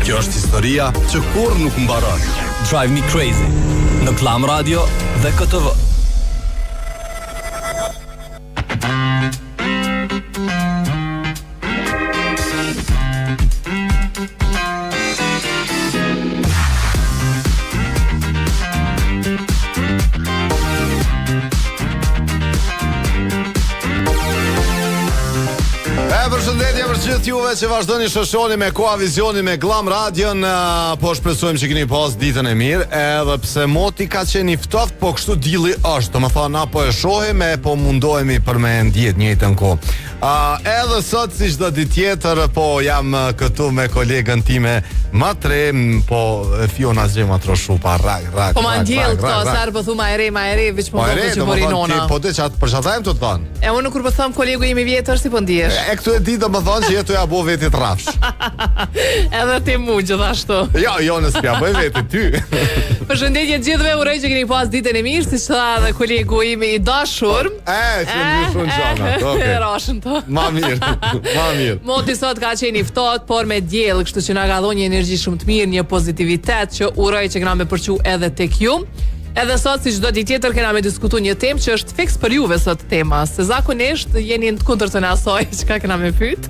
Kjo është historia që kur nuk mbaron. Drive Me Crazy në Klan Radio dhe KTV. Gjithë juve që vazhdoni shoshoni me Koa Vizionin me Glam Radion, po shpresojmë që keni pas ditën e mirë, edhe pse moti ka qenë i ftoft, po kështu dilli është, do më thonë na po e shohim e po mundohemi për me ndjet njëjtën kohë. Edhe sot si çdo ditë tjetër, po jam këtu me kolegën time Matre, po Fiona Xhema Troshupa, rak. Po ma ndjell këto, sa herë po thu ma e re, veç po ndonë që mori nona. Po të çat për çatajm të thonë. E unë kur po them kolegu im i vjetër si po ndihesh? E këtu e di do më thonë që jetu ja bo vetit rafsh. Edhe ti mu gjithashtu. Jo, nësë pja bëj vetit ty. Përshëndetje gjithëve, uroj që keni pas ditën e mirë, si që tha dhe kolegu im i dashur. Që në shumë gjanat, okej. Rashën to. Ma mirë. Moti sot ka qenë i ftohtë, por me diell, kështu që na ka dhënë një energji shumë të mirë, një pozitivitet që uroj që kena me përqu edhe tek ju. Edhe sot, si çdo ditë tjetër, kena me diskutu një temë që është fiks për juve sot tema, se zakonisht jeni në kundërtën e asaj çka kena me pyet.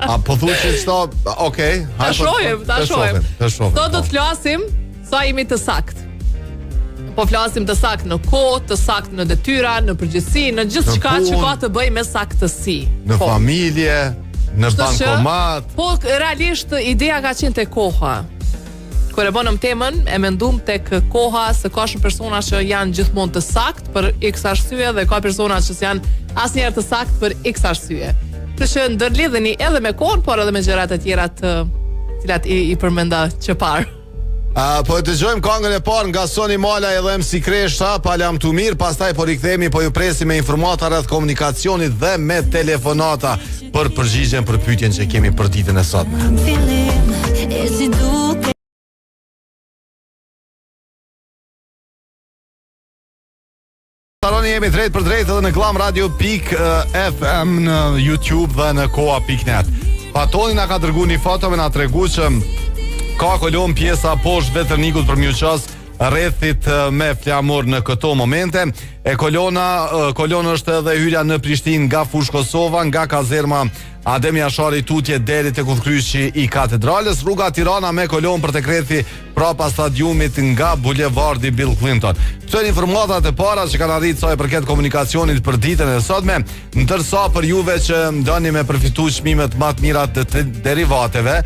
A po thuaj se çto, okay, ta shohim. Sot do të flasim sa jemi të sakt. Po flasim të sakt në kohë, të sakt në detyra, në përgjithësi, në gjithçka që ka të bëjë me saktësi. Në familje, në bankomat. Po realisht ideja ka qenë te koha. Kur e bënëm temën, e mendum tek koha se ka shumë persona që janë gjithmonë të sakt për x arsye dhe ka persona që janë asnjëherë të sakt për x arsye. Kështu që ndërlidheni edhe me kohën, por edhe me gjërat e tjera të cilat i përmenda që parë. Po e dëgjojmë këngën e parë nga Soni Mala edhe MC Kreshta, Palam tu mirë, pastaj po rikthehemi, po ju presim me informata rreth komunikacionit dhe me telefonata për përgjigjen për pyetjen që kemi për ditën e sotme. Taroni jemi drejt për drejt edhe në glamradio.fm në YouTube dhe në koa.net. Patoni na ka dërgu një foto me na tregu që ka kolon pjesa poshtë vetërnikut për Mjuqas rrethit me flamur në këto momente. E kolon është edhe hyrja në Prishtinë nga Fush Kosova, nga kazerma Adem Jashari tutje deri tek udhkryqi i katedrales, rruga Tirana me kolon për tek rrethi prapa stadiumit nga bulevardi Bill Clinton. Këto janë informatat e para që kanë arritur sa i përket komunikacionit për ditën e sotme, ndërsa për juve që doni me përfitu çmimet më të mira të derivateve,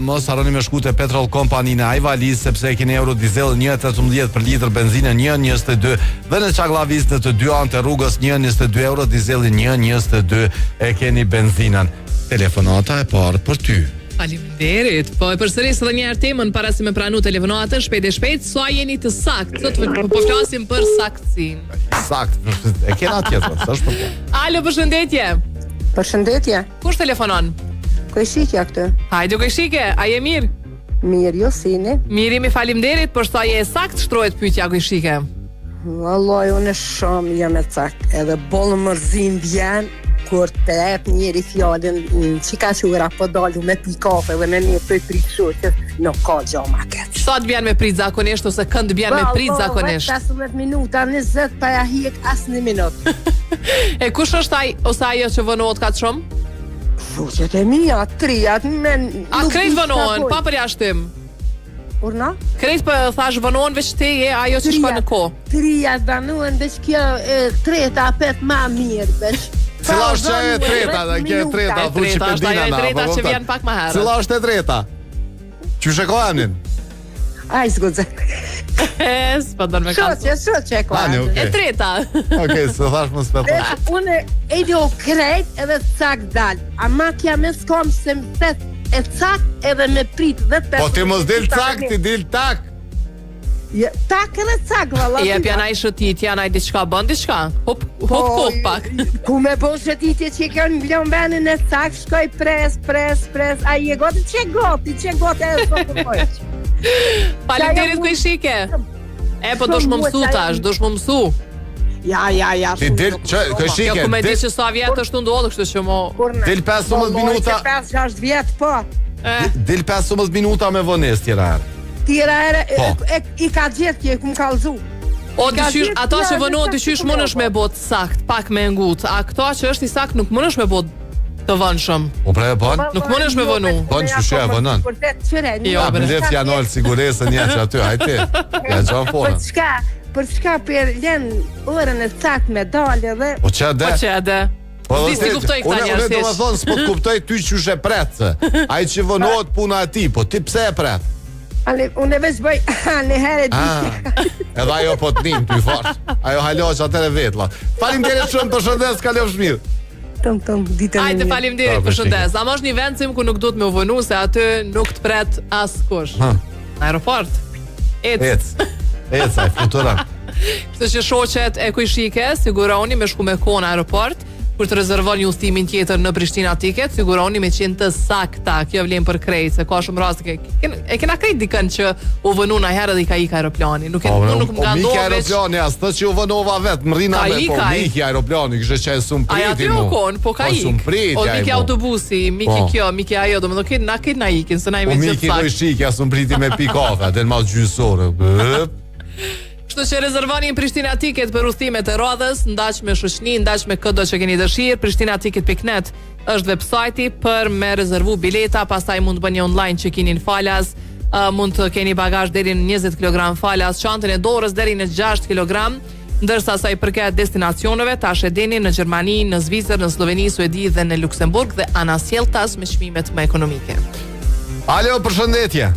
mos harroni me shku te Petrol Company në Ajvalis, sepse keni euro dizel 1.18 për litër, benzinë 1.22 dhe në Çaklavis në të dy anët e rrugës 1.22 euro, dizeli 1.22 e keni benzinën. Telefonata e parë për ty. Faleminderit. Po e përsëris edhe një herë temën para se me pranu telefonatën shpejt, sa jeni të sakt. Sot po flasim për saktësinë. Sakt, e kena tjetër, s'është për të. Alo, përshëndetje. Përshëndetje. Kush telefonon? Kojshikja këtë. Hajde Kojshike, a je mirë? Mirë, jo sini. Mirë, jemi faleminderit, por sa je sakt shtrohet pyetja Kojshike. Vallai, unë shumë jam e sakt, edhe bollë mërzim vjen kur të jep njëri fjallin që ka qura po dalu me pi kafe dhe me një për prit shoqës, nuk ka gjo ma keq. Sa të bjen me prit zakonisht ose kënd bjen me prit zakonisht? 15 minuta, 20 pa ja hiek as një minut. E kush është ai ose ajo që vënohet ka shumë? Shoqet e mia, trijat me... A krejt vënohen, pa përjashtim? Urna? Krejt për thash vënohen veç te je ajo që shko në ko? Trijat vënohen veç kjo treta apet ma mirë veç. Cila është e treta, dhe kjo e treta, thu që pëndina na. Treta që vjen pak më herët. Cila është e treta? Qyshe ko anin? Aj, s'godze. S'pa dërë me kasu. Shoqe ko anin. E treta. Okej, se thash më s'pe thash. Unë e do krejt edhe cak dal. Ama kja me s'kom se më pet e cak edhe me prit dhe pet. Po ti mos del cak, ti del tak. Tak edhe cak, valla. Je pjana i shëtit, janë ai diçka bën diçka. Hop pak. Ku me bo shëtitje që kanë vlon venin e cak, shkoj pres. Ai e goti, që goti e sot të pojq. Faleminderit Kojshike. E po dosh më mësu tash, dosh më mësu. Ja. Ti del, Kojshike. Kjo ku me di që sa vjet është ndodhur, kështu që mo... Del 15 minuta. 5-6 vjet, po. Del 15 minuta me vonesë tjera herë. Tjera herë i ka gjetë që ku më kallzu. O dyqysh, ato që vënohet dyqysh mundesh me bot sakt, pak me ngut. A këto që është i sakt nuk mundesh me bot të vënshëm. Po pra e bën? Nuk mundesh me vënu. Bën çushë e vënon. Jo, Me lef janë sigurisën një që aty, hajte. Ja gjon fona. Për çka për lën orën e saktë me dalë dhe Po ç'a Po që edhe. Disi kuptoj këta njerëz. Unë do të thonë s'po kuptoj ty çush e pret se. Ai që vënohet puna e tij, po ti pse e pret? Unë veç bëj në herë di. Edhe ajo po t'nim ty fort. Ajo halosh atëre vetlla. Faleminderit shumë, përshëndes, kalofsh mirë. Tëm ditën. Hajde faleminderit, përshëndes. Ama është një vend sim ku nuk duhet me u vënu se aty nuk të pret askush. Në aeroport. Ec, ai fluturon. Kështu që shoqet e Kujshike, siguroni me shku me kohë në aeroport. Kur të rezervoni udhëtimin tjetër në Prishtina Ticket, siguroni me qenë të sakta. Kjo vlen për krejt, se ka shumë raste e kena krejt dikën që u vënu na herë dhe i ka ikë aeroplani. Nuk më nga mik aeroplani as të që u vënova vet, më rrina me po mik aeroplani, kishte çaj sum priti. Ai aty u kon, po ka ikë. O mik autobusi, mik kjo, mik ajo, domethënë na këtë na ikin, se na i vetë sakt. Po mik Kujshike as sum priti me pikafe, atë më gjysore. Kështu që rezervoni në Prishtina Ticket për udhëtimet e radhës, ndaq me shoqni, ndaq me çdo që keni dëshirë. PrishtinaTicket.net është websajti për me rezervu bileta, pastaj mund të bëni online check-in falas, mund të keni bagazh deri në 20 kg falas, çantën e dorës deri në 6 kg, ndërsa sa i përket destinacioneve, tash e dini në Gjermani, në Zvicër, në Sloveni, Suedi dhe në Luksemburg dhe anasjelltas me çmimet më ekonomike. Alo, përshëndetje.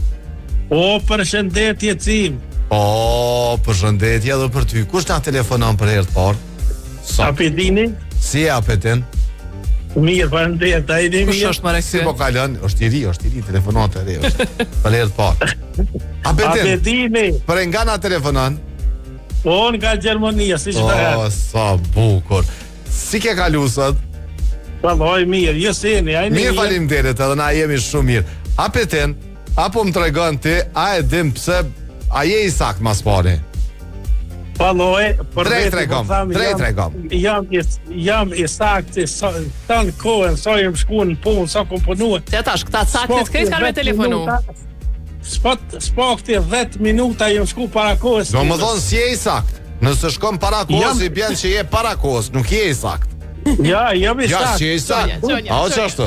O, përshëndetje Cim. O, përshëndetje edhe për ty. Kush na telefonon për herë të parë? Apetini? Si apetin? Mirë, përshëndetje, ai dhe mirë. Kush është më Si po kalon? Është i ri, telefonon të re. Për herë të parë. Apetini. Për nga na telefonon? O, nga Gjermania, si që të herë. O, sa bukur. Si ke kalu sot? Oj, mirë, jo seni, ai mirë. Mirë, faleminderit, edhe na jemi shumë mirë. Apetin, apo më tregon ti, a e dim pse a je i sakt mas pari? Paloj, për drejt regam. Jam i sakt, tanë kohën, sa jem shku në punë, sa komponuë. Se tash, këta saktit krejt kanë me telefonu. S'po këti 10 minuta jem shku para kohës. Do më thonë si je i sakt. Nëse shkom para kohës, i bjen që je para kohës, nuk je i sakt. Ja, jam i sakt. Ja, si je i sakt. A o që ashtu?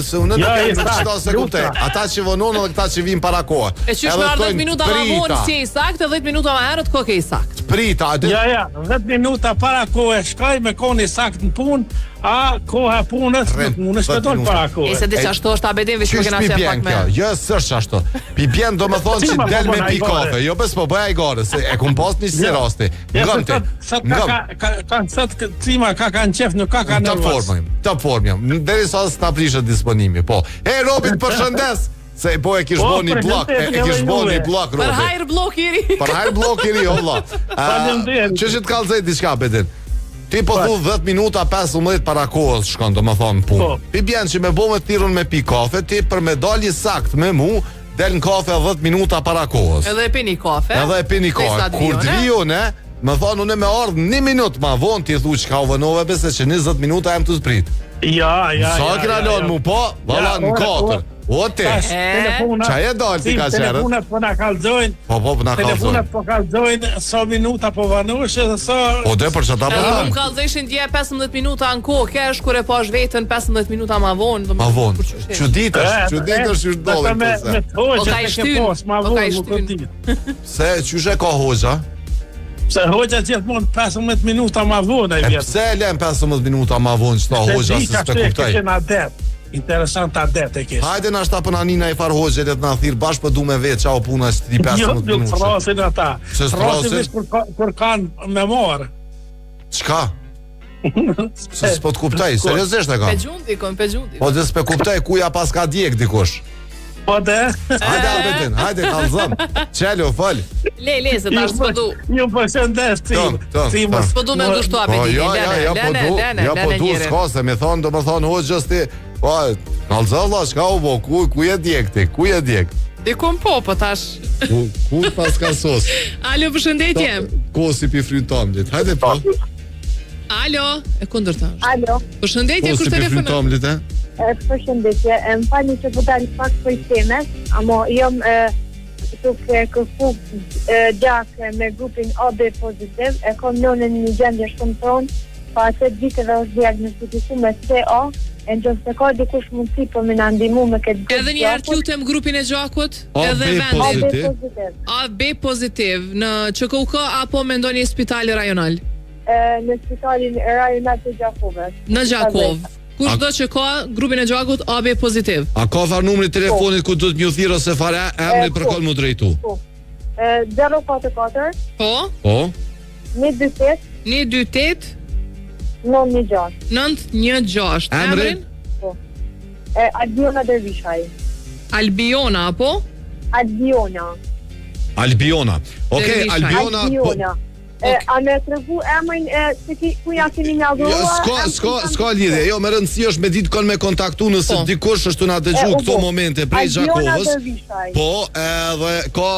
Se unë të kemë të qëta se kuptej. Ata që vonon dhe këta që vinë para kohë. E që shme 10 minuta ma vonë si i sakt, e 10 minuta ma herët ko ke i sakt. Prita. Ja, 10 minuta para kohë shkaj me koni sakt në punë, a koha punës nuk mund është pëtoj para kohë. E se di që ashtu është abedin, vishë më kena si e pak me. Jo, sështë ashtu. Pi bjen do më thonë që del me pi kafe. Jo, bes po bëja i gare, se e kum pas një si rasti. Ngëm ti. Sot cima ka kanë qef, nuk ka kanë nërvës. Të formjëm. Deri sa së të prishet disponimi, po. E, Robin, përshëndes! Se po e kish bo një blok, Robin. Për hajrë blok i ri. Për hajrë blok i ri, olla. Që që të kalzej diçka, bedin? Ti po thu 10 minuta 15 para kohës shkon, do më thonë punë. Pi bjen që me bo me thirun me pi kafe, ti për me dalji sakt me mu, del në kafe 10 minuta para kohës. Edhe e pini kafe. Kur driju, ne, më thonë unë me ardhë 1 minut ma vonë, ti thu që ka u vënove, bese që 20 minuta jem të zbrit. Ja. Sa kira lonë mu po, vala në 4. O te, qa e dalë ti ka qerët? Telefonat po na kalzojnë. Po na kalzojnë. Telefonat po kalzojnë, sa minuta po vanushë dhe sa... O dhe për që ta po tamë. Më kalzojshin dje 15 minuta në kohë, kesh kur e pash vetën 15 minuta ma vonë. Ma vonë, që ditësh që shdolin përse. O ka i shtyn. Se që shë ka hoxha? Pse hoxha gjithmonë 15 minuta ma vonë. E pse lem 15 minuta ma vonë që ta hoxha se s'pe kuptaj? Interesant adet e kesh. Hajde na shta për nanina i farë hoxhe dhe të na thirë bashkë për du me vetë qa o puna që ti 15 minuta. Jo, thrasin ata. Thrasin vish për kanë me marë. Qka? Se s'po t'kuptaj, seriosisht e ka. Pe gjundi. Po dhe s'pe kuptaj kuja pas ka djek dikush. Po dhe? Hajde Albetin, hajde kalzëm. Qelo, fëll. Le, se ta s'po du. Një përshëndes, Tim. S'po du me ngushtu Abetin. Ja, po du s'ka, se me thonë, do më thonë hoxhës ti. Po, kalzëlla, shka u bo, ku je djek ti, ku je djek? Dikon po tash. Ku pas ka sos? Alo, përshëndetje. Kosi pi frytomlit, hajde po. Alo, e kundër tash. Alo. Përshëndetje, kush telefonon? Kosi pi frytomlit, Përshëndetje, më falni që po dal pak për temes, ama jam duke kërku gjak me grupin AB pozitiv, e kam nënën një gjendje shumë tonë, pa atë ditëve është diagnostiku me CA, e në se ka dikush mundësi për me në ndimu me këtë grupin. Edhe njerë t'lutem grupin e gjakut? Edhe vendin? AB pozitiv, në QKUK apo me ndonjë spitali rajonal? Në spitalin rajonal të Gjakovës. Në Gjakov. Kush do që ka grupin e gjakut AB pozitiv? A ka farë numri telefonit ku do të një thirë ose fare emri për konë mu drejtu? 044 Po 128 128 916 Emrin? Albiona Dervishaj. Albiona apo? Albiona. Okej, Albiona. A me të rëvu emrin ku ja keni nga dhurua? Ska lidhje, jo, me rëndësi është me ditë konë me kontaktu nëse dikush është të nga dëgju këto momente prej Gjakovës. Po, edhe ka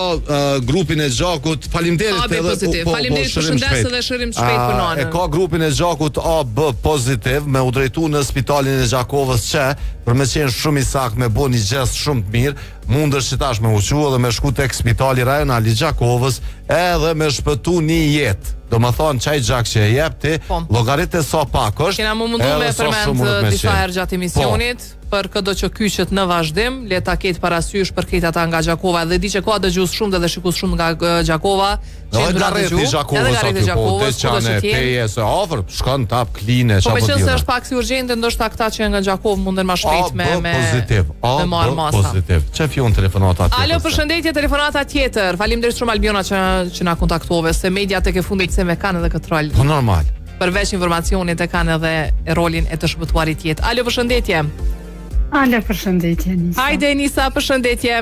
grupin e gjakut, faleminderit AB pozitiv, faleminderit për shëndesë dhe shërim shpejt për nonën. E ka grupin e gjakut AB pozitiv, me u drejtu në spitalin e Gjakovës që, për me qenë shumë i sak me bo një gest shumë të mirë, mundër që tash me uqu edhe me shku tek spitali rajonal i Gjakovës edhe me shpëtu një jetë. Do më thonë qaj gjak që e jep ti, llogarit e sa pak është. Kena më mundu me përmend disa herë gjatë emisionit, për këdo që kyqet në vazhdim, le ta ketë parasysh për këtë ata nga Gjakova, dhe di që ka dëgjues shumë dhe shikus shumë nga Gjakova. Edhe Garreti i Gjakovës aty po, te çane teje se afër, shkon tap kline çapo. Po me qenë se është pak si urgjente, ndoshta këta që nga Gjakov munden më shpejt me pozitiv. Pozitiv. Çe fion telefonata tjetër. Alo, përshëndetje, telefonata tjetër. Faleminderit shumë Albiona që na kontaktove, se mediat e ke fundit se me kanë edhe këtë rol. Po normal. Përveç informacionit e kanë edhe rolin e të shpëtuarit tjetër. Alo, përshëndetje. Alo, përshëndetje, Nisa. Hajde, Nisa, përshëndetje.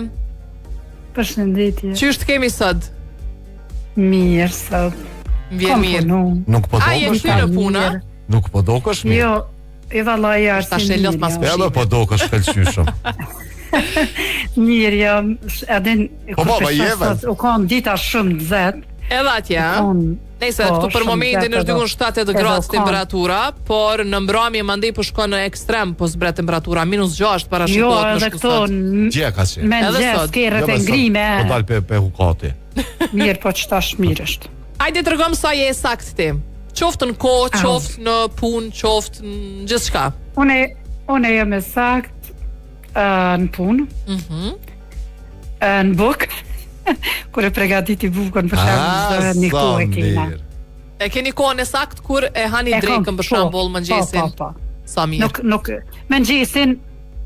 Përshëndetje. Qysh kemi sot? Mirë, sot. Vjen mirë. Nuk po A je kthyer në punë? Nuk po dokesh mirë. Jo, e vallai është. Tash e lot mas Ja, po dokesh shkëlqyshëm. Mirë, jam edhe u kam dita shumë të zet. Edhe atje, nëse këtu për momentin është diku 70 gradë temperatura, por në mbrëmje mandej po shkon në ekstrem, po zbret temperatura -6 parashikohet në shkusat. Gje ka si. Me gjes kerët e ngrime. Po dal pe hukati. Mirë, po ç'tash mirë është. Hajde tregom sa je sakt ti. Qoftë në kohë, qoftë në punë, qoftë në gjithçka. Unë jam sakt në punë. Në bukë. Kur e pregaditi bukën për shembull një kohë kena. E keni kohën e sakt kur e hani drekën për shembull mëngjesin. Sa mirë. Nuk mëngjesin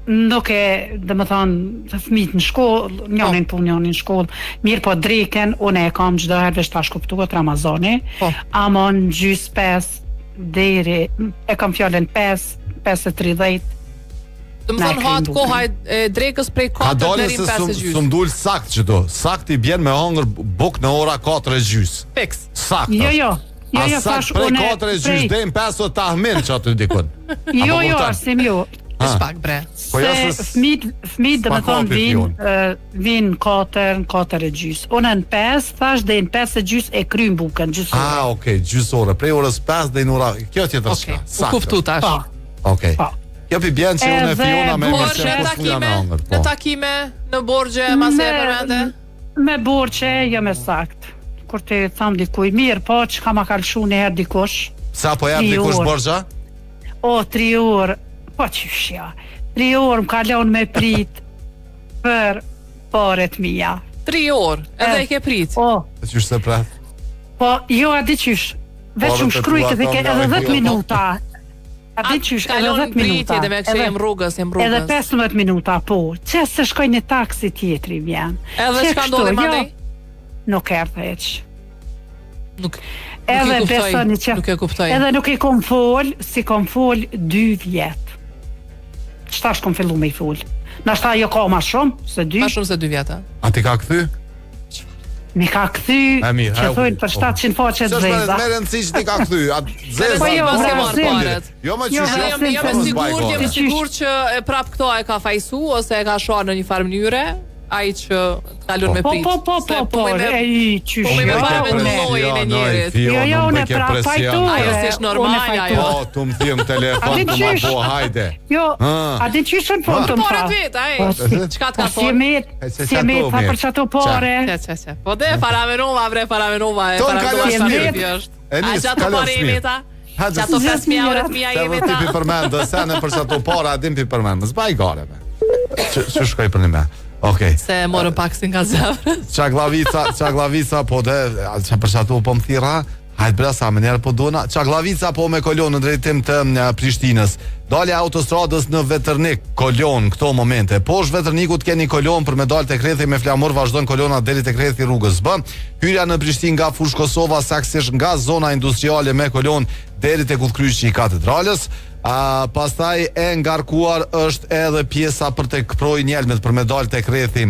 nuk e, domethënë, fëmijët në shkollë, njërin punë, njërin në shkollë. Mirë, po drekën unë e kam çdo herë veç tash kuptuat Ramazani. Ama në gjys 5 deri e kam fjalën 5:30. Dëmë thonë hatë koha e drekës prej 4 deri në 5:30. Së mdull sakt që do. Sakt i bjen me hangër buk në ora 4:30. Fiks. Sakt. Jo, sakt prej 4:30 deri në 5 tahmin që aty dikun. Jo, arsim jo. Shpak bre. Se fëmijët domethënë vin 4:30. Unë në 5 thash deri në 5:30 e krym bukën gjysmë. Okej, gjysmë orë. Prej orës 5 deri në ora. Kjo tjetër shka. Sakt. Kuptu tash. Okej. Jo pi bjen që unë e fiona me në takime, në borgje, mas e përmende? Me borgje, jam e sakt. Kur te tham dikuj, mirë, po që ka ma kalshu një herë dikush. Sa po jam dikush borgja? 3 orë, po qyshja. 3 orë më kalon me prit për paret mija. 3 orë, edhe e ke prit? Po. Qysh se pret? Po, jo, a di qysh. Veç më shkrujtë dhe ke edhe 10 minuta. A di qysh, edhe 10 minuta. Jem rrugës. Edhe 15 minuta, po. Që se shkoj një taksi tjetri vjen. Edhe shka ndodhe mandej? Nuk erdhe eq. Nuk e kuptoj. Edhe nuk e kom fol, si kom fol 2 vjet. Qëta shkom fillu me i fol? Nashta jo ka ma shumë se 2. Ma shumë se 2 vjeta. A ti ka këthy? Mi ka këthy, që thujnë për 700 faqet zeza. Së me rëndësi që ti ka këthy, zeza. Po jo, s'ke marrë paret. Jo, më qysh, jam sigur që prap këto e ka fajsu, ose e ka shuar në një farë mënyre. ai që kalon me prit. Po, ai qysh. Po më para me llojin e njerit. Jo, unë pra pajtoj. Ajo s'është normale ajo. Po, tu më thim telefon, tu më po hajde. Jo, a di çish në fund të më Pora vet, ai. Çka të ka thonë? Si me pa për çato pore. Ça. Po de para menova, para menova. A çato pore meta? Çato 5.000 euro mia e meta. Ti përmend, sa në për çato pora, a dim ti përmend. S'baj gore me. Ç'u shkoj për një. Okej. Se morën pak si nga zavra. Ça glavica po de, ça për çato po më thirra. Hajt bre sa më njerë po dona. Ça glavica po me kolon në drejtim të Prishtinës. Dalja autostradës në Veternik, kolon këto momente. Poshtë Veternikut keni kolon për me dalë tek rrethi me flamur, vazhdon kolona deri tek rrethi rrugës B. Hyrja në Prishtinë nga Fushë Kosova, saktësisht nga zona industriale me kolon deri tek udhkryqi i katedralës. Pastaj e ngarkuar është edhe pjesa për tek Proj Njelmet për me dalë tek rrethi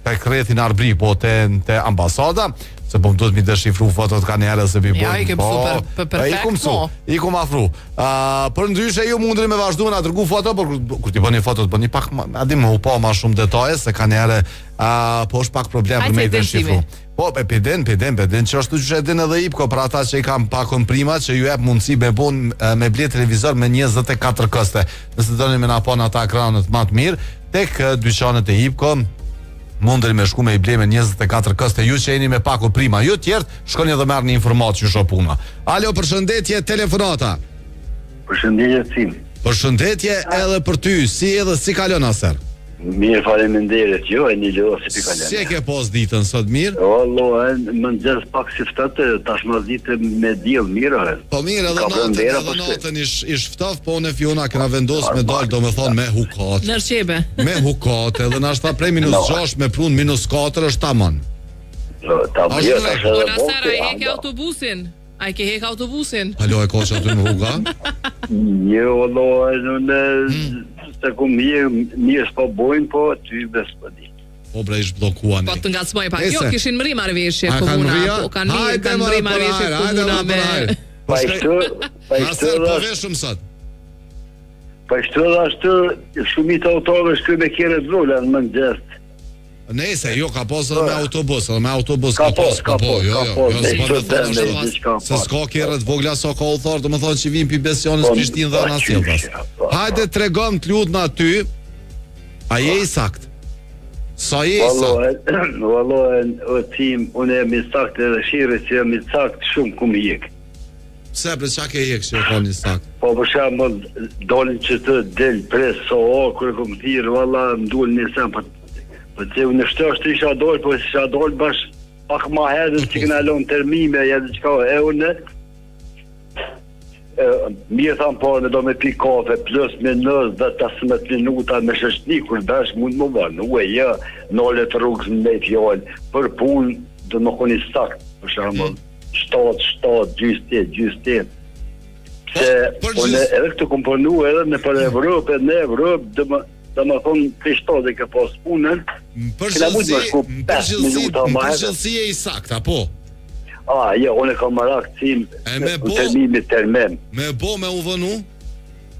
tek rrethin Arbri, po te ambasada, se po më duhet mi deshifru fotot ka njerë se bi ja, i kem super perfekt, i kum afru. Për ndryshe ju mundri me vazhdu nga tërgu foto, por kur ti bëni fotot, bëni pak, adim më upo ma shumë detaje, se ka njerë, po është pak problem për me i deshifru. Po, peden, që është që edin edhe Ipko, për ata që i kam pakon prima, që ju ep mundësi me ble televizor me 24 këste, nëse dëni me napon ata ekranët ma të mirë, tek dyqanet e Ipko, mundëri me shku me i ble me 24 këste, ju që jeni me paku prima, ju tjertë, shkoni edhe merë një informat që sho puna. Alo, përshëndetje, telefonata. Përshëndetje, Cim. Përshëndetje edhe për ty, si edhe si kalon aser? Mirë, faleminderit, jo, e një lëdo si pi kalon. Si e ke pos ditën, sot mirë? O, lo, më nëzës pak si fëtë, tash më ditë me djel, mirë, Po mirë, edhe natën ish ftaf, po në Fiona këna vendos me dalë, do me thonë me hukat. Nërqebe. Me hukat, edhe në ashta prej -6 me prun -4 është tamon. Tamon, jo, tash edhe bokë. Sara, e ke autobusin? A i ke hek autobusin? Alo, e ko që aty në rruga? Jo, lo, se ku mirë s'po bojnë, po ty bespëdi. Po bre, ish blokuan. Po të nga cmoj pak, jo, kishin mëri marrëveshje komuna. Kanë mëri marrëveshje komuna me... Pa ishtë po veshëm sot. Pa ishtë dhe ashtë shumit autove shkry me kjere dhulla në mëngjes. Nese, jo, ka posë edhe me autobus, ka po, jo, se s'ka kjerët vogla so ka uthar, do më thonë që vim pi Besionës, Prishtinë dhe Nasildas. Hajde tregom të lutë në ty, a je i sakt? Sa je i sakt? Vallohen, o tim, unë jam i sakt edhe shire që jam i sakt shumë ku mi jek. Pse, bre, qa ke jek që e ka një sakt? Po, për shemë, dolin që të del pres, kërë kom thirë, valla, më dullin një sem, po që unë është isha dollë, po isha dollë bash pak ma herë që këna lonë termime, edhe që ka e unë mirë thamë po në do me pi kafe plus me 10-15 minuta me shështni kur dash mund më vanë ja, nëlle të rrugës me fjallë për punë dhe më koni sakt për shumë 7, gjystet se unë edhe këtë komponu edhe në për Evropë dhe më thonë krishtoze ke pas punën përgjëllësi e i sakta, po? Jo, unë e kam marak cim në termimit termem. Me bo me u vënu?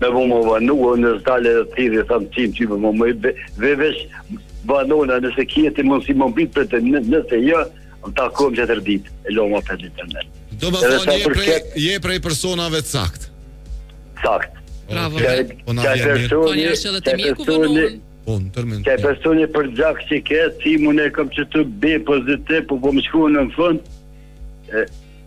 Me bo me u vënu, unë zdale dhe thiri, thamë cim, që më vevesh vanona, nëse kjeti mund si më mbit për të nëse jo, më takom që të rëdit, e lo ma për të internet. Do më thonë, je prej personave të sakt? Sakt. Bravo. Që personi për gjak që ke, si mune kam që të B pozitiv, po më shku në në fund,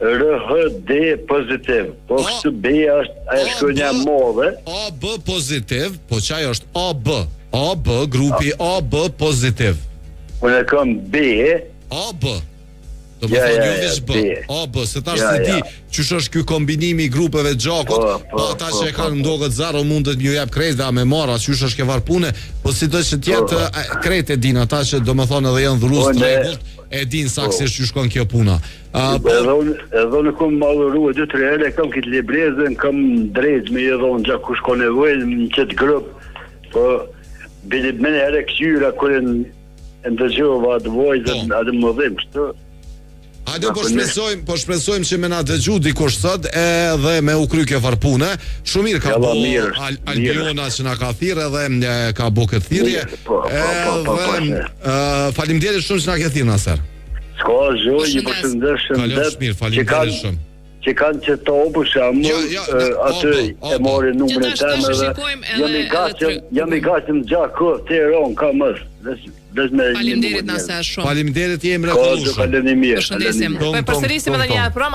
RH D pozitiv. Po kështë B është shku një modhe. A B pozitiv, po qaj është A B, grupi A B pozitiv. Mune kam B. A B. Do më thonë ju vesh B. A B, se ta është di qësh është kjo kombinimi i grupeve gjakot, po ata që e kanë ndogët zaro mundet një jep krejt dhe a me marra qësh është ke varpune, po si do që tjetë krejt e din ata që do më thonë edhe janë dhurus të regullt, e din saksisht që shkon kjo puna. Edhe unë kom maluru e 2-3 herë, kam këtë librezën, kam drejt me edhe unë gjak ku shko nevojnë në qëtë grupë, po bili mene herë këqyra kërën ndëgjova atë vojzën, atë më dhimë, kështu. Hajde po shpresojmë që me na dëgju dikush sot edhe me u kry kjo farpune. Shumë mirë ka bo Albiona që na ka thirrë edhe ka bo këtë thirrje. Faleminderit shumë që na ke thirrë Naser. S'ka gjë, ju përshëndes faleminderit shumë. Që kanë që të obush aty e mori numrin tem edhe jam i gati në gjakë Tiranë ka mës. Faleminderit Naser shumë. Faleminderit jemi mrekullueshëm. Përshëndesim. Po përsërisim edhe një herë program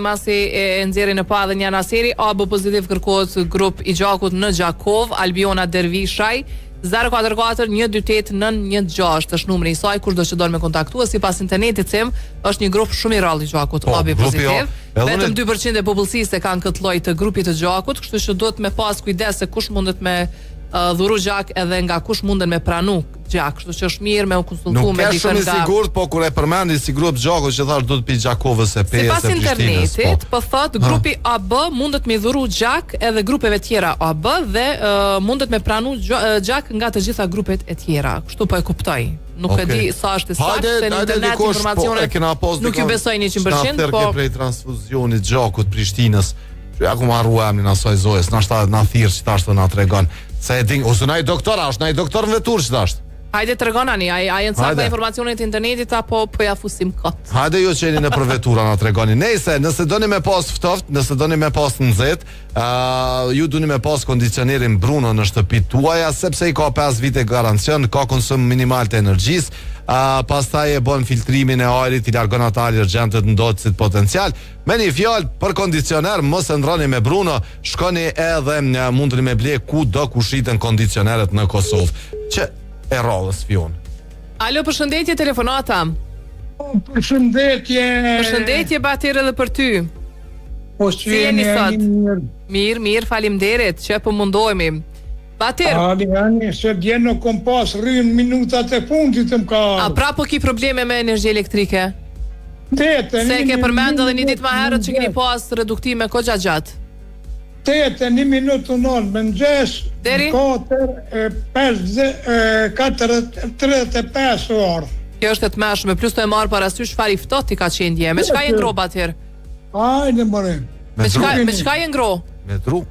masi e nxjerrin në pa edhe një anaseri apo pozitiv kërkohet grup i gjakut në Gjakov, Albiona Dervishaj. 044-128-916 është numri i saj, kush do që donë me kontaktua, sipas internetit tim, është një grup shumë i rrallë i gjakut, AB pozitiv. Vetëm 2% e popullsisë kanë këtë lloj të grupit të gjakut, kështu që duhet me pas kujdes se kush mundet me dhuru gjak edhe nga kush munden me pranu gjak, kështu që është mirë me u konsultu me dikën nga... Nuk e shumë i sigurt, po kur e përmendi si grup gjakut që thash do të pi Gjakovës e Pejës e Prishtinës. Sipas internetit, po thot grupi AB mundet me dhuru gjak edhe grupeve tjera AB dhe mundet me pranu gjak nga të gjitha grupet e tjera. Kështu po e kuptoj. Nuk e di sa është saktë se në internet informacionet nuk ju besoj 100%, po prej transfuzionit gjakut Prishtinës. Ja ku marrua emrin asaj zojës, na thirr që tash të na tregon. Se e din, ose na i doktor është, na i doktor në vetur që tash. Hajde tregonani, ai janë saktë informacionet e internetit apo po ja fusim kot. Hajde ju qeni në për vetura na tregoni. Nëse doni me pas ftoft, nëse doni me pas nxehtë, ju doni me pas kondicionerin Bruno në shtëpitë tuaja, sepse i ka 5 vite garancion, ka konsum minimal të energjisë. Pastaj e bën filtrimin e ajrit, i largon ata alergjentët ndotësit potencial. Me një fjalë, për kondicioner mos e ndroni me Bruno, shkoni edhe mundeni me ble kudo ku shiten kondicionerët në Kosovë. Që e rrallës fion. Alo, përshëndetje telefonata. Përshëndetje Batir edhe për ty. Po si jeni sot? Mirë, faleminderit që po mundohemi. Batir. Se djenë në kompas rrën minutat e fundit të më ka. A pra po ki probleme me energji elektrike? Se ke përmendë edhe një ditë ma herët që keni pas reduktime ko gjatë? 1 minutë nënë, më nëgjes, 4:35 orë. Kjo është e të meshme, plus të e marë parasysh fari ftot i ka qenë dje. Me qka jenë gro, Batir? Ajde, mëre. Me qka jenë gro? Me dru.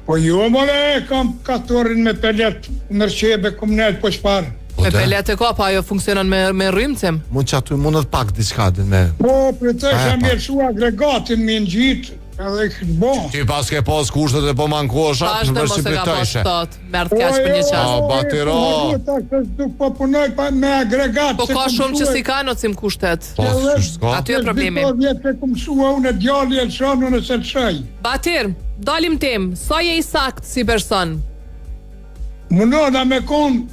Po jo, mëre, kam katorin me pelet në rqebe këmnet po shparë. Me pelet e ka, pa jo funksionon me rrymcem? Mund që aty mundet pak diçka din me... Po, për të që më jelësu agregatin me në gjitë, edhe i këtë bo. Ti pas ke pas kushtet e po mankosha, në vërshë për tëjshe. Mërë të kaqë për një qasë. Batiro! Po punoj me agregat. Po ka shumë që si ka në cim kushtet. Aty e problemi. Vjetë e këmësua unë e djali e lëshanu nëse lëshaj. Batir, dalim tim, sa je i sakt si person? Munona me konë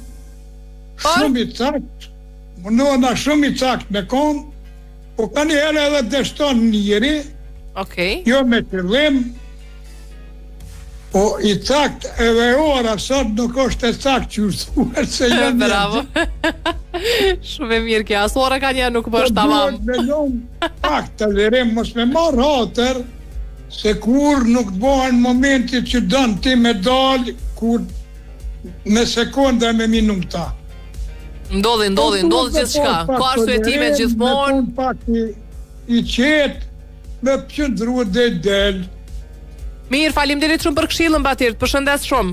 shumë i cakt, munona shumë i cakt me konë, po ka një herë edhe deshton njëri, jo me qëllim, po i cakt edhe ora sot nuk është e cakt që thuar se janë një. Bravo. Shumë e mirë kja, as ora ka një nuk për është tamam. Po duhet me njën pak të lirim, mos me marë hatër, se kur nuk të bohen momentit që dënë ti me dalë, kur me sekonda me minuta. Ndodhi gjithë shka. Ka arsuetime gjithmonë. Pak i qetë, me pëqëndru dhe del. Mirë, faleminderit shumë për këshillën, Batir, përshëndes shumë.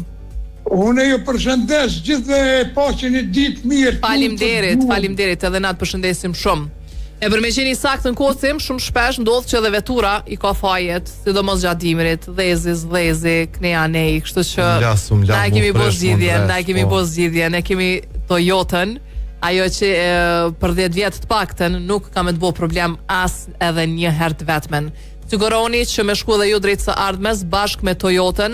Unë ju përshëndes gjithë dhe paqen e ditë mirë. Faleminderit, edhe na të përshëndesim shumë. E për me qeni saktën kosim, shumë shpesh ndodhë që dhe vetura i ka fajet, sidomos gjatë dimrit, dhezi, kneja, kështu që na e kemi bo zgjidhje, ne kemi Toyotën, ajo që për 10 vjetë të paktën nuk ka me të bo problem as edhe një herë të vetmen. Siguroni që me shku dhe ju drejtë së ardhmes bashk me Toyotën,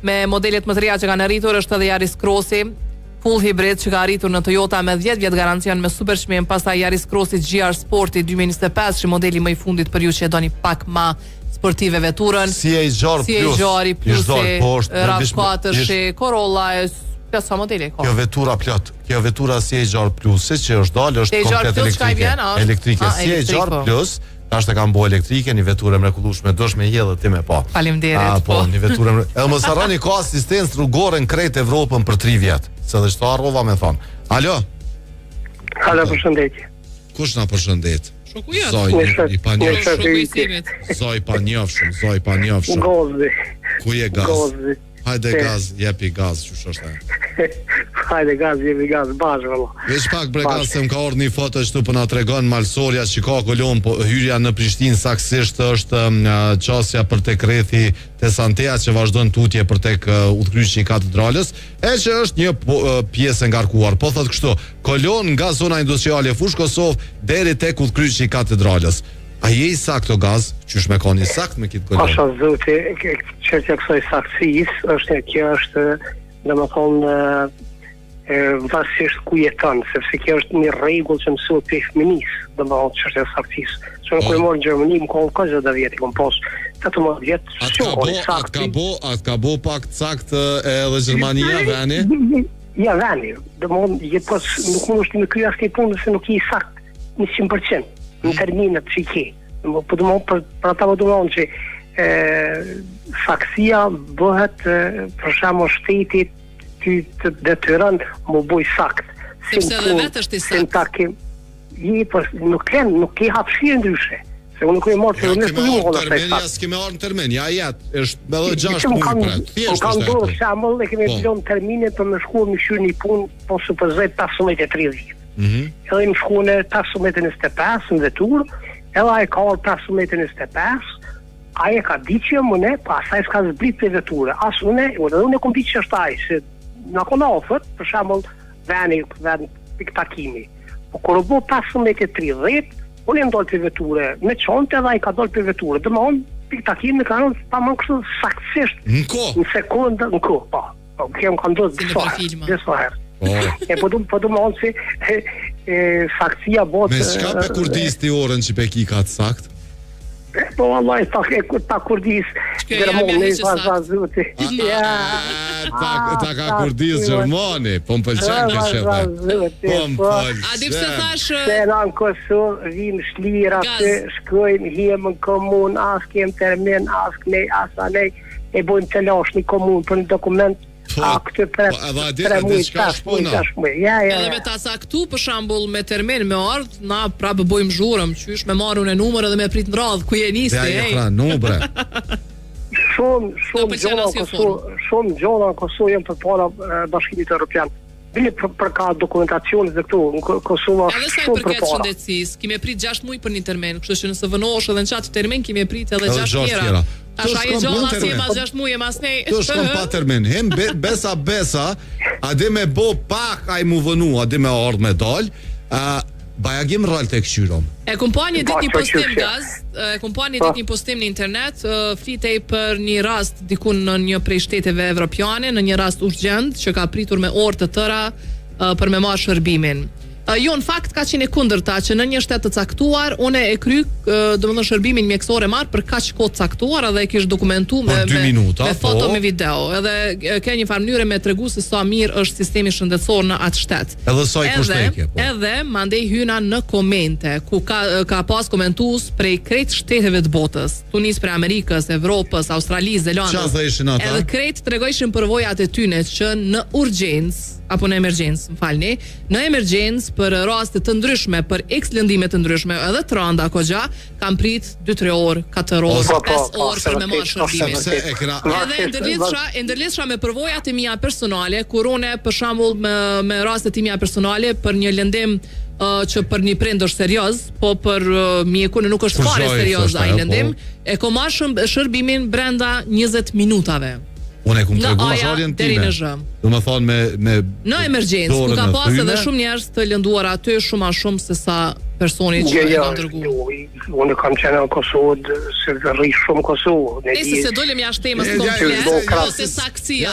me modelet më të reja që kanë arritur është edhe Yaris Crossi, full hybrid që ka arritur në Toyota me 10 vjetë garancion me super çmim, pastaj Yaris Crossi GR Sporti 2025, që modeli më i fundit për ju që e doni pak ma sportive veturën. CHR plus, RAV4, Corolla, sa modeli ka. Kjo vetura CHR plus që është dalë është komplet elektrike. CHR plus është e kam bo elektrike, një veturë mrekullueshme, dosh me hedhë ti me pa. Faleminderit. Po, një veturë. Edhe mos harroni ka asistencë rrugore në krejt Evropën për 3 vjet. Se dhe çto harrova me thon. Alo. Alo, përshëndetje. Kush na përshëndet? Shoku jot. Zoj i panjofshëm. Zoj i panjofshëm. Gozi. Ku je gaz? Gozi. Hajde gaz, jepi gaz, çu është. Hajde gaz, jepi gaz, bash valla. Veç pak bre gaz se më ka ardhur një foto këtu po na tregon Malsoria që ka kolon, po hyrja në Prishtinë saktësisht është çësja për tek rrethi te Santea që vazhdon tutje për tek udhkryqi i katedralës, e që është një pjesë e ngarkuar. Po thotë kështu, kolon nga zona industriale Fush Kosovë deri tek udhkryqi i katedralës. A je i sakt o gaz? Qysh me koni sakt me kitë kolon? Pasha zoti, çështja kësaj saktësisë është kjo është, domethënë, varësisht ku jeton, sepse kjo është një rregull që mësohet te fëminisë, domethënë çështja e saktësisë. Çfarë ku më në Gjermani më kanë kohë da vjet i kom pas 18 vjet. Atë ka bo pak sakt edhe Gjermania vani? Ja vani, domethënë je pas nuk mund të më kryej asnjë punë se nuk je i sakt 100%. Në terminat që i ke. Po do më për ata do më që saktësia bëhet për shembull shteti të detyron më bëj sakt. Sepse edhe vetë është i sakt. Nuk ke hapësirë ndryshe. Se unë nuk e marr se unë s'po jam Termenia s'kemë ardhur në termen. Ja është edhe 6 muaj. Thjesht kanë dorë shembull e kemi lënë terminin për më shkuar më shyrë një punë po supozoj 15:30. Edhe më shkone 15:25 në vetur, edhe e ka 15:25, aje ka ditë që mëne, pa asaj s'ka zbrit për veture, asë unë e kom ditë që është ajë, se në kona ofët, për shambull, veni për takimi. Po kërë bo 15:30, unë e më dollë për veture, me qonte edhe aje ka dollë për veture, dhe më onë, për takimi ka në pa më kështë saktësisht, në sekundë, në ko, pa. Kjo më ka ndodhë disa herë. Po du më onë që saktësia botë... Me shka pe kurdis të orën që pe ki ka të sakt? Po Allah, ta kurdis Gjermoni, vazuti. Ta ka kurdis Gjermoni, po më pëlqen kjo shefe. Po më pëlqen. A di pse thash... Se në Kosovë, vim shlira, shkojmë, hjem në komun, as kem termin, as nej, as anej, e bojmë të lash një komun për një dokument. A këtë pre mujtë, tash mujtë. Edhe me ta saktu, për shambull, me termin, me ardhë, na prapë bojmë zhurëm, qysh me marrë unë e numër edhe me prit në radhë, ku je nisti, ej? Ja, numre. Shumë gjona në Kosovë jenë për para Bashkimit Evropian. Bile për ka dokumentacionit dhe këtu, në Kosova shumë për para. Edhe sa i përket shëndetësisë, kime prit 6 muaj për një termin, kështë që nëse vënosh edhe në qatë termin, kime prit edhe 6 tjera. Tash ai gjalla si e mas 6 muaj e mas nej. Të shkon pa termin. Hem besa, a dhe me bo pak ai mu vënu, a dhe me ardh me dal, bajagim rral të këshyrom. E kompani dit një postim gaz, kompani dit një postim në internet, flitej për një rast dikun në një prej shteteve evropiane, në një rast urgjent që ka pritur me orë të tëra për me marrë shërbimin. Jo, në fakt ka qenë kundërta që në një shtet të caktuar unë e kry domethënë shërbimin mjekësor e marr për kaq kohë caktuar edhe e kish dokumentuar me foto me video. Edhe ka një farë mënyrë me tregu se sa mirë është sistemi shëndetësor në atë shtet. Edhe sa i kushteke. Edhe mandej hyna në komente ku ka pas komentues prej krejt shteteve të botës. Tunis prej Amerikës, Evropës, Australisë, Zelandës. Edhe krejt tregojshin përvojat e tyre që në urgjencë apo në emergjencë, më falni, në emergjencë për raste të ndryshme, për x lëndime të ndryshme, edhe të rënda kogja, kam prit 2-3 orë, 4 orë, 5 orë për me marrë shërbimin. Edhe ndërlidhsha me përvojat e mia personale, kur une për shembull me rastet e mia personale për një lëndim që për një prind është serioz, po për mjekun nuk është fare serioz ai lëndim, e kam marrë shërbimin brenda 20 minutave. Unë e kumë të regu masharjen time. Do më thonë me në emergjencë, ku ka pas edhe shumë njerëz të lënduar aty shumë a shumë se sa personi që e kanë dërgu. Unë kam qenë në Kosovë, se rri shumë Kosovë. Nëse se dolem jashtë temës komplet, ose saktësia.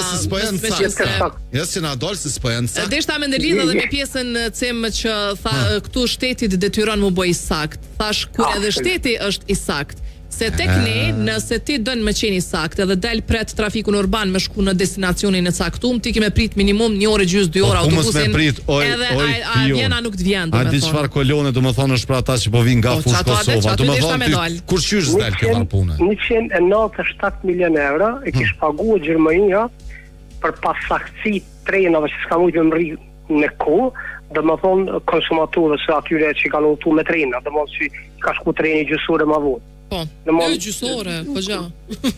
Ja se na dol se s'po janë sakt. Deshta me ndërlidh edhe me pjesën cem që tha këtu shteti detyron mu bëj sakt. Thash kur edhe shteti është i sakt. Se tek ne, nëse ti dën me qeni sakt edhe del pret trafikun urban me shku në destinacionin e caktum, ti kime prit minimum 1 orë gjys 2 orë autobusin, edhe a vjena nuk të vjen. A di çfarë kolone do më thonë është për ata që po vinë nga fush Kosova. Do më thonë kur qysh del kjo punë. 197 milion euro e kish paguar Gjermania për pas saktësi trenave që s'ka mujtë me mri në kohë, do më thonë konsumatorës atyre që kanë udhëtuar me trena, do më thonë që ka shku treni gjysore ma vonë. Po, gjysore, po gja.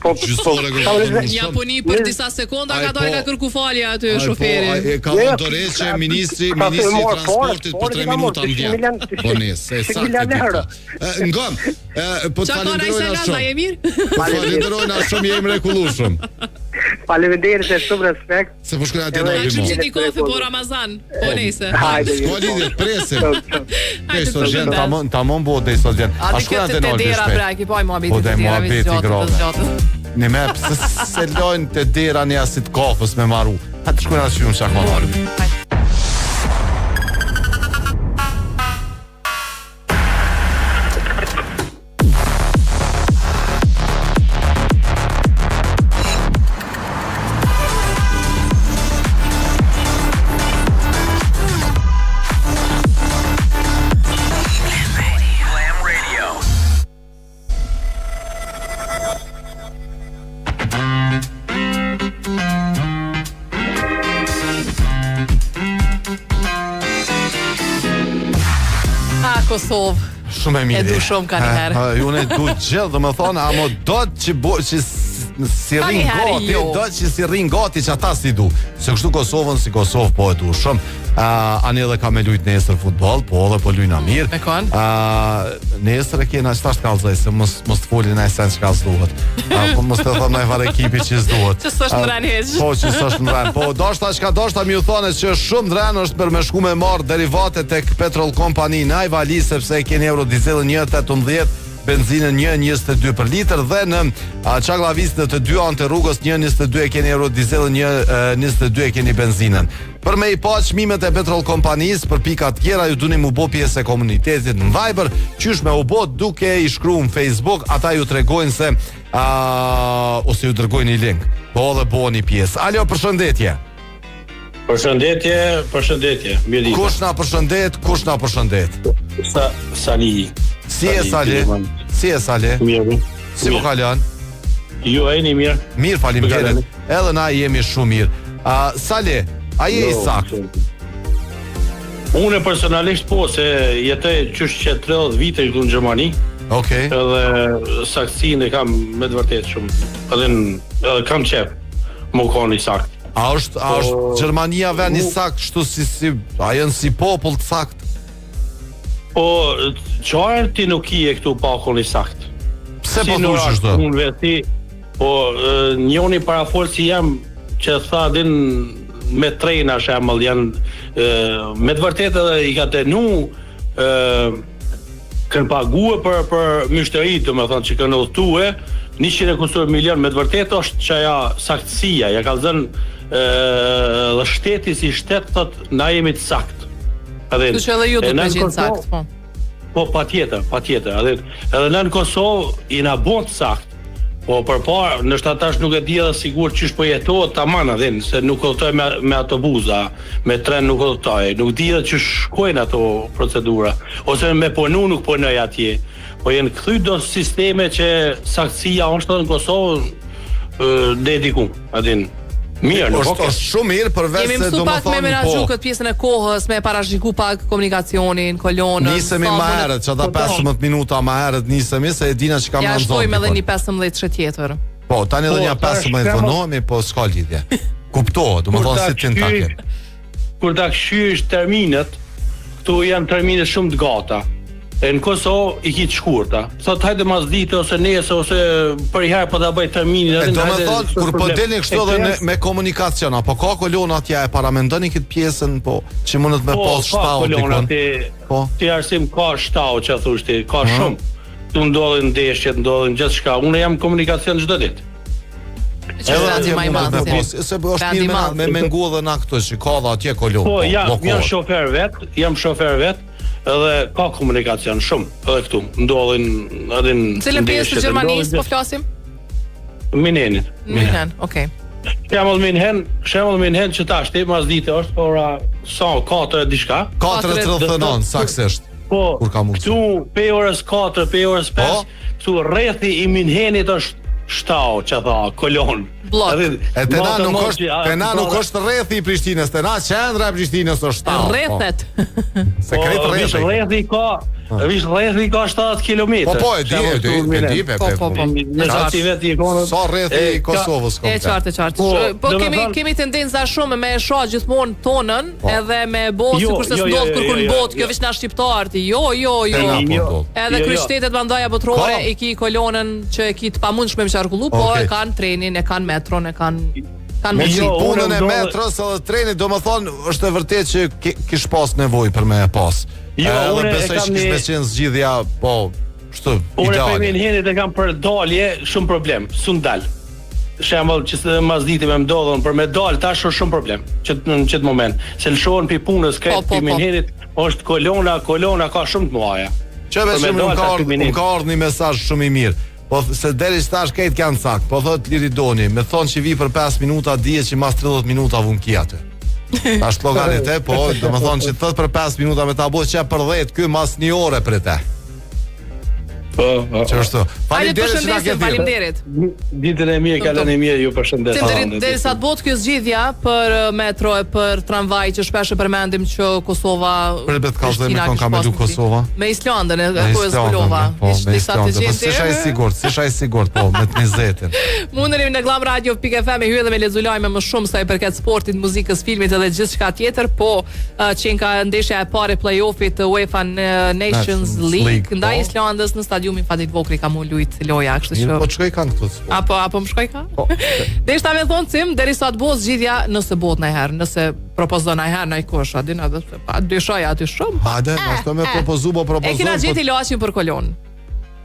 Gjysore Në Japoni për disa sekonda ka dojnë ka kërku falja aty shoferi. Ka Dorece ministri transportit për 3 minuta në vjetë. Po nesë, e saktë. Ngam, po të falenderojnë shumë. Po falenderojnë shumë, jemi mrekullueshëm. Faleminderit e shumë respekt. Se po shkruaj atë në Që që ti kofe po Ramazan, po nese. S'ko lidhje, presim. Tamam bo dhe i sot vjen. A shkruaj atë në respekt. Po i muhabeti të dera vizjotë. Në me pëse se lojnë të dera një asit kofës me maru. A të shkruaj atë shumë shakon. Kosovë. Shumë e mirë. E du shumë ka njëherë. Unë e du gjithë, dhe më thonë, amo do që si rrin gati, do që si rrin gati që ata si du. Se kështu Kosovën si Kosovë po e du shumë. Ani edhe ka me lujt nesër futbol, po edhe po lujna mirë. Me kon? Nesër e kena qëta shkallëzaj, se mos të folin e sen që ka s'duhet. Po mos të thonë e farë ekipi që s'duhet. Që s'është në rënë heqë. Po, që s'është në rënë. Po, doshta mi u thone që shumë rënë është për me shku me marë derivate tek Petrol Company në Ajvali, sepse e keni euro dizelën 1.18, benzinën 1.22 për litër dhe në Çaklavis në të dy anë të rrugës 1.22 e keni euro dizelën, 1.22 e keni benzinën. Për me i pa çmimet e Petrol Kompanisë për pika të tjera ju duni mu bo pjesë e komunitetit në Viber, qysh me u bo duke i shkruar në Facebook, ata ju tregojnë se ose ju dërgojnë një link. Po dhe bo një pjesë. Alo, përshëndetje. Përshëndetje, mirë. Kush na përshëndet? Sali. Si e Sali? Mirë. Si po kalon? Ju e një mirë. Mirë, faleminderit. Edhe na jemi shumë mirë. Sali, a je i saktë? Unë personalisht po, se jetoj qysh që 30 vite këtu në Gjermani. Okej. Edhe saktësinë e kam me të vërtetë shumë. Edhe kam qef më konë i saktë. A është Gjermania vend i saktë, kështu si a janë si popull të saktë? Po, qarë ti nuk i e këtu pakon i saktë? Pse po thush ashtu? Unë veti, po njoni parafolë si jam që tha din me trejna shemëll janë me të vërtetë edhe i ka tenu kanë paguë për myshtërit, do me thonë që kanë udhëtue 100 milion, me të vërtetë është që ja saktësia, ja ka zënë dhe shteti si shtet thot na jemi të saktë. Që që edhe ju të me gjithë saktë, po. Po, pa tjetër. Edhe në Kosovë i na bon të saktë. Po, përpara, nështë atash nuk e di edhe sigur qysh po jetohet tamam adhin, se nuk udhëtoj me autobuza, me tren nuk udhëtoj, nuk di edhe qysh shkojnë ato procedura, ose me punu nuk punoj atje. Po jenë kthy do sisteme që saktësia është në Kosovë dediku, adhin. Mirë, është shumë mirë përveç se do më thonë me menaxhu këtë pjesën e kohës, me parashikuar pak komunikacionin, kolonën. Nisemi më herët, çata 15 minuta më herët nisemi se e dina që kam në zonë. Ja shkojmë edhe një 15 çet tjetër. Po, tani edhe një 15 vonohemi, po s'ka lidhje. Kuptohet, do më thonë si tentake. Kur ta kshyesh terminet, këtu janë termine shumë të gata. E në Kosovë i kitë shkurta. Thot hajde mas dite ose nesër ose për i herë po ta bëj terminin. E do me thonë, kur po delni kështu edhe me komunikacion, apo ka kolona atje e paramendoni këtë pjesën, po që mundet me pas shtau dikon? Po, ti arsim ka shtau që thush ti, ka shumë. Tu ndodhin ndeshjet, ndodhin gjithçka. Unë jam komunikacion çdo ditë. Edhe atje më i madh. Se është mirë me mengu edhe na këtu që ka dhe atje kolon. Po, jam shofer vet, edhe ka komunikacion shumë edhe këtu ndodhin edhe në cilën pjesë të Gjermanisë po flasim? Minhen, okay. Shembull Minhen që tash ti mas dite është ora sa 4 diçka. 4:39 saktësisht. Po, këtu pe orës 4, pe orës 5, këtu rrethi i Minhenit është shtau, që tha, kolon. E të na nuk është rrethi i Prishtinës, të na qendra e Prishtinës është shtau. Rrethet. Sekret rrethi. Vish rrethi ka 70 kilometra. Po, e di. Në qati vetë i konë. Sa rrethi i Kosovës E qartë. Po kemi tendenca shumë me shoh gjithmonë tonën, edhe me bo sikur se s'ndodh kërkun botë, kjo veç na shqiptarti. Jo. Edhe kryeqytetet mandaja botërore e ki kolonën që e ki të pamundshme me qarkullu, po e kanë trenin, e kanë metron, e kanë punën e metros edhe trenit, do më thonë, është e vërtet që kish pas nevojë për me e pas. Edhe besoj që kish me qenë zgjidhja, po, shtu, ideale. Unë e për henit e kam për dalje, shumë problem, sun dal. Shembull që se mas diti me mdodhën, për me dal tash është shumë problem, në qëtë moment. Se lëshohen për punës, këtë për menherit, është kolona, ka shumë të muaja. Që veçim unë ka ardhë një mesazh shumë i mirë. Po se deri stash këtë kanë sakt. Po thot Liridoni, me thonë që vi për 5 minuta, dihet që mas 30 minuta vun ki aty. Tash llogarit po, do të thonë që thot për 5 minuta me ta bësh çe për 10, ky mas 1 orë për te. Çfarë? Faleminderit. Ditën e mirë, kalën e mirë, ju përshëndes. Derisa të bëhet kjo zgjidhja për metro e për tramvaj që shpesh e përmendim që Kosova për bet kallë me kon kamë Kosova. Me Islandën ku e zbulova. Si shaj sigurt, po, me 20-ën. Mundeni në Glam Radio .fm hyj edhe me lexulajme më shumë sa i përket sportit, muzikës, filmit edhe gjithçka tjetër, po që ka ndeshja e parë play-offit të UEFA Nations League ndaj Islandës në stadiumin Fadil Vokri ka mu lujt loja, kështu që po shkoj kanë këtu. Apo më shkoj ka? Po. Deshta me thonë sim derisa të bëhet zgjidhja nëse bëhet ndonjëherë, nëse propozon ndonjëherë ndaj kush, a din atë pa dyshoj aty shumë. Hajde, ashtu më propozon. E kena gjetë Ilaçin për kolon.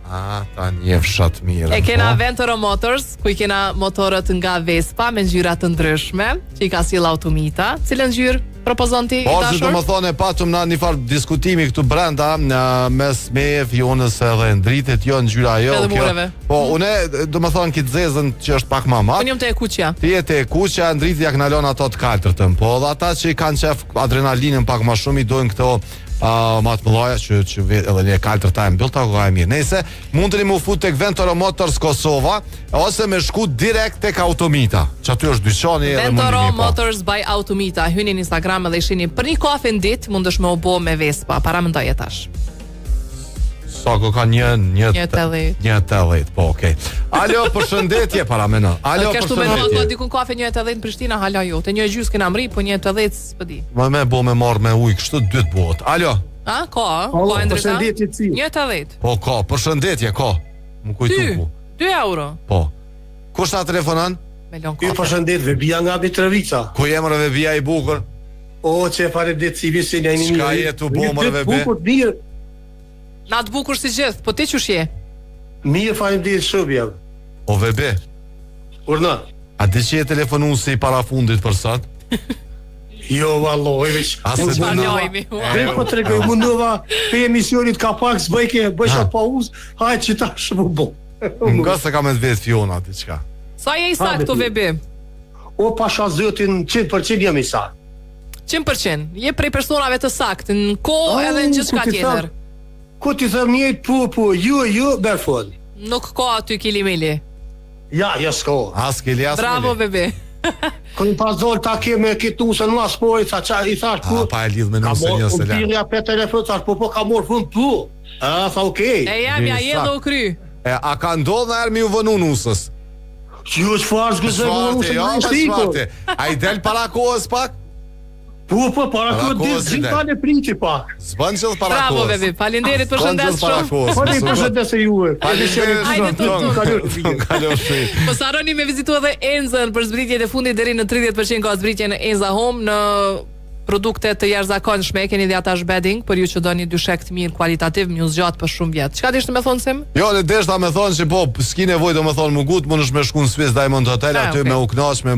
Ta njeh fshat mirë. E kena Venturo Motors, ku i kena motorët nga Vespa me ngjyra të ndryshme, që i ka sill Automita. Cilën ngjyrë propozon ti i dashur? Po, domethënë patëm na një farë diskutimi këtu brenda mes me Fionës edhe Ndritit, jo ngjyra ajo kjo. Po, unë domethënë kit zezën që është pak më mat. Unë jam te e kuqja. Ti je te e kuqja, Ndriti ja knalon ato të kaltërtën. Po, edhe ata që i kanë qef adrenalinën pak më shumë i dojnë këto matë mëllaja që edhe një kaltër ta e mbyllta ko ka e mirë. Nëse mundeni mu fut tek Venturo Motors Kosova ose me shku direkt tek Automita, që aty është dyqani edhe mundeni Venturo Motors by Automita. Hyni në Instagram edhe ishini për një kafe në ditë, mundesh me u bo me Vespa, para më ndoje tash. Sako ka një 80, po, okej. Alo, përshëndetje para me në. Alo, përshëndetje. Ka dikun kafe 1.80 në Prishtina, hala jo. Te 1.5 kena mri, po 1.80 s'pëdi. Me bo me marrë me ujë, kështu dytë bëhet. Alo? Ka përshëndetje ci. 1.80. Po, ka, përshëndetje, ka. Më kujtu ku. 2 euro. Po. Kush ta telefonan? Me lon kafe. Përshëndet, Vebia nga Mitrovica. Ku jemër Vebia i bukur? O, që faleminderit si visi një një. Çka je tu bomër Vebia? Na të bukur si gjithë, po ti çush je? Mirë, faleminderit shumë jam. O Vebe. Urna. A di që e telefonu si para fundit për sot? Jo, valloj, veç. Dhe po tregoj mundova pe emisionit ka pak bëjsha pauzë, hajt që ta shumë bo. Nga se ka me të vetë Fiona, diçka. Sa je i saktë, Vebe? O, pasha zëtin 100% jam i saktë. 100%, je prej personave të saktë, në kohë edhe në gjithçka tjetër. Ku ti thëm njëjtë po, jo, bërfon. Nuk ka aty kilimili. Ja, s'ka. As kili, as bravo, Bebe. Kërë pas dojnë ta keme këtë nusën në aspoj, i thash po. Pa e lidh me nusën një se la. Ka morë për telefon, thash po ka morë fund po. Tha okej. E jam, ja jedhe u kry. A ka ndodhë në erë mi u vënu nusës? Që jo që farës gëzë vënu nusën. A i del para kohës pak? Po, para kohës ditë ka në priti pak. Zbën qëllë para kohës. Bravo, Bebi, falinderit, përshëndes shumë. Përshëndes e juve. Po saroni me vizitu edhe Enzën për zbritjet e fundit deri në 30% ka zbritje në Enza Home në produkte të jashtëzakonshme. Keni dhe ata bedding për ju që doni dyshek të mirë kualitativ, më zgjat për shumë vjet. Çka dishte më thon sim? Jo, le deshta më thon se po s'ki nevojë domethën më gut, mundesh me shku në Swiss Diamond Hotel aty me u kënaq me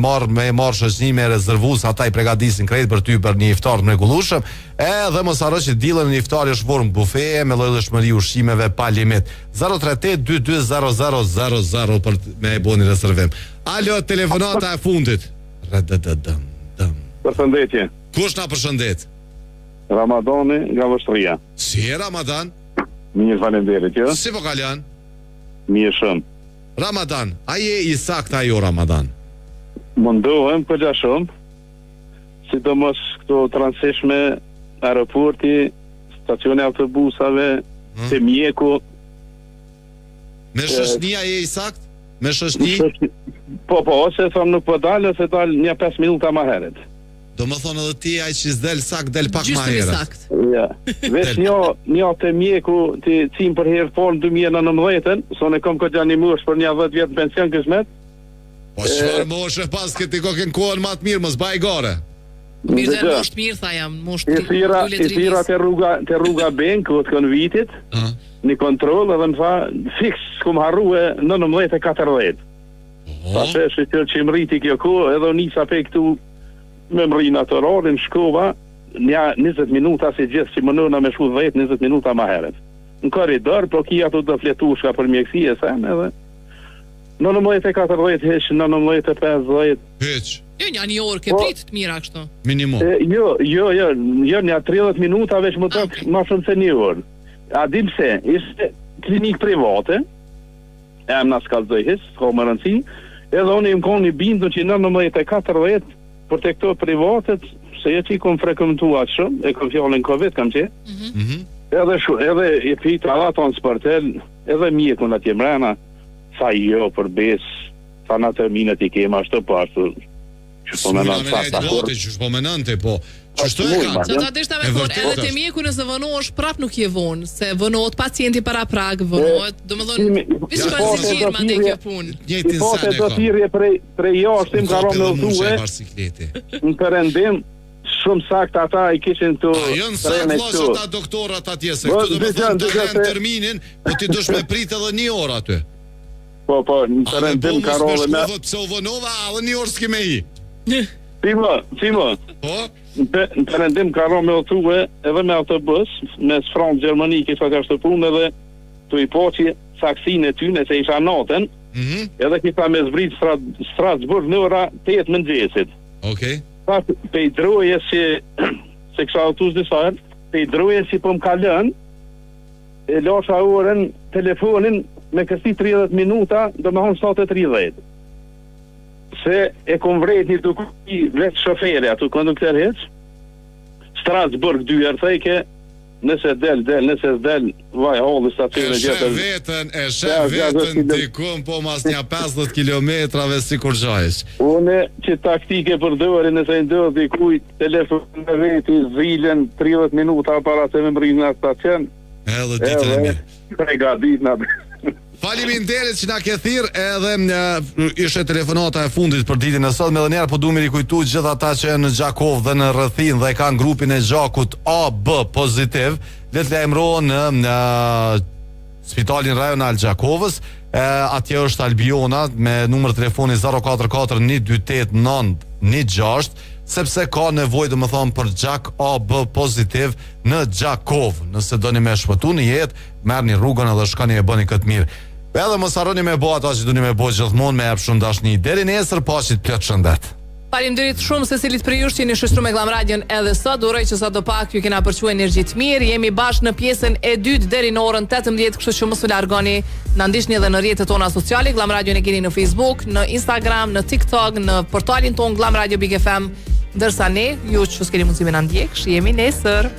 marr shoqënime rezervues, ata i përgatisin krejt për ty për një iftar të mrekullueshëm. Edhe mos harro që dillën në iftar është formë bufe me lloj-llojshmëri ushqimeve pa limit. 038 220000 për me bëni rezervim. Alo, telefonata e fundit. Përshëndetje. Kush na përshëndet? Ramadani nga Vështria. Si e Ramadan? Mirë, faleminderit, jo. Si po kalon? Mirë shumë. Ramadan, a je i saktë ajo Ramadan? Mundohem përgja shumë, sidomos këto transishme, aeroporti, stacioni autobusave, Te mjeku. Me shoqënia je I sakt? Me shoqëni? Po, ose thon nuk po dalë, ose dal një 5 minuta më herët. Do më thonë edhe ti ai që s'del sakt, del pak më herët. Ja. Veç një te mjeku ti cim për herë fol 2019-ën, sonë kam këtë janë mosh për një 10 vjet pension kismet. Po çfarë moshe pas këti kokën kohën më të mirë, mos baj gore. Mirë dhe mosh mirë tha jam, mosh I thira te rruga Benku të konvitit. Në kontroll edhe më tha fiks kum harrua 19:40. Pastaj që më rriti kjo kohë edhe nisa pe këtu me mri naturarin shkova një 20 minuta si gjithë që më nëna me shku 10-20 minuta ma heret në koridor, po kia të do fletushka për mjekësi e sen edhe 19:40 heq 19:50 heq një orë ke prit të mira kështu minimum jo një 30 minuta veç më tëk ma shumë se një orë a dim se ishte klinik private e më naskaldoj hes ka më rëndësi edhe unë im koni bindu që 19:40 për të këto privatet, se e që I kom frekumentuar shumë, e kom fjallin Covid, kam që, edhe I pita ala transportel, edhe mjekun atje mrena, sa jo për bes, sa në terminet I kema, ashtu po ashtu, që po menon sa ta kur. Që po menante, po, qështu e kanë? Që ta deshta me thonë, edhe te mjeku nëse vënohesh prap nuk je vonë, se vënohet pacienti para prag, vënohet, do më thonë, vishë ka zgjirë ma ndaj kjo punë. Njëtin sa ne ka. Po prej jashtim ka romë në dhue, në përëndim, shumë sakt ata I kishin të jënë sakt vlasë ata doktorat atje, se këtu do më thonë të rrenë terminin, po ti dush me prit edhe një orë aty. Po, në përëndim ka romë me... Pse u vënova, edhe një orë s'ki me I. Cimo, në përëndim ka romë me otue edhe me autobus, me Francë, Gjermani, kisa ka shtë punë edhe të I poqi saksin e tyne se isha natën, edhe kisa me zbrit Strasburg në ora 8 mëngjesit. Okej. Pe I droje si se kësha autus disar, pe I droje si po më kalën, e lasha orën telefonin me kësi 30 minuta, do me honë 7:30. Se e kom vrejt një tuk I vetë shoferi atu kondukter heq Strasburg 2 herë thejke nëse del, nëse s'del vaj halli stacione gjithë e shef vetën dikun po mas një 50 kilometrave si kur gjajsh une që taktike për dëri nëse ndodh dikuj telefon në veti zilen 30 minuta para se me mrin në stacion edhe ditën e mirë pregadit në Faleminderit që na ke thirr edhe ishte telefonata e fundit për ditën e sotme dhe njerë po duhet mi rikujtuar gjithë ata që janë në Gjakov dhe në rrethin dhe kanë grupin e gjakut AB pozitiv, le të lajmërohen në Spitalin Rajonal Gjakovës. Atje është Albiona me numër telefoni 044 128 916 sepse ka nevojë domethënë për gjak AB pozitiv në Gjakov. Nëse doni me shpëtu në jetë, merrni rrugën edhe shkoni e bëni këtë mirë. Edhe mos harroni me bë ato që doni me bë gjithmonë me jap shumë dashni. Deri nesër paqit plot shëndet. Faleminderit shumë secilit prej jush që jeni shoqëruar me Glam Radion edhe sot. Uroj që sa do pak ju kena përquar energji të mirë. Jemi bashkë në pjesën e dytë deri në orën 18, kështu që mos u largoni. Na ndiqni edhe në rrjetet tona sociale. Glam Radion e keni në Facebook, në Instagram, në TikTok, në portalin ton Glam Radio Big FM. Ndërsa ne, ju që s'keni mundësi me na ndjeksh, jemi nesër.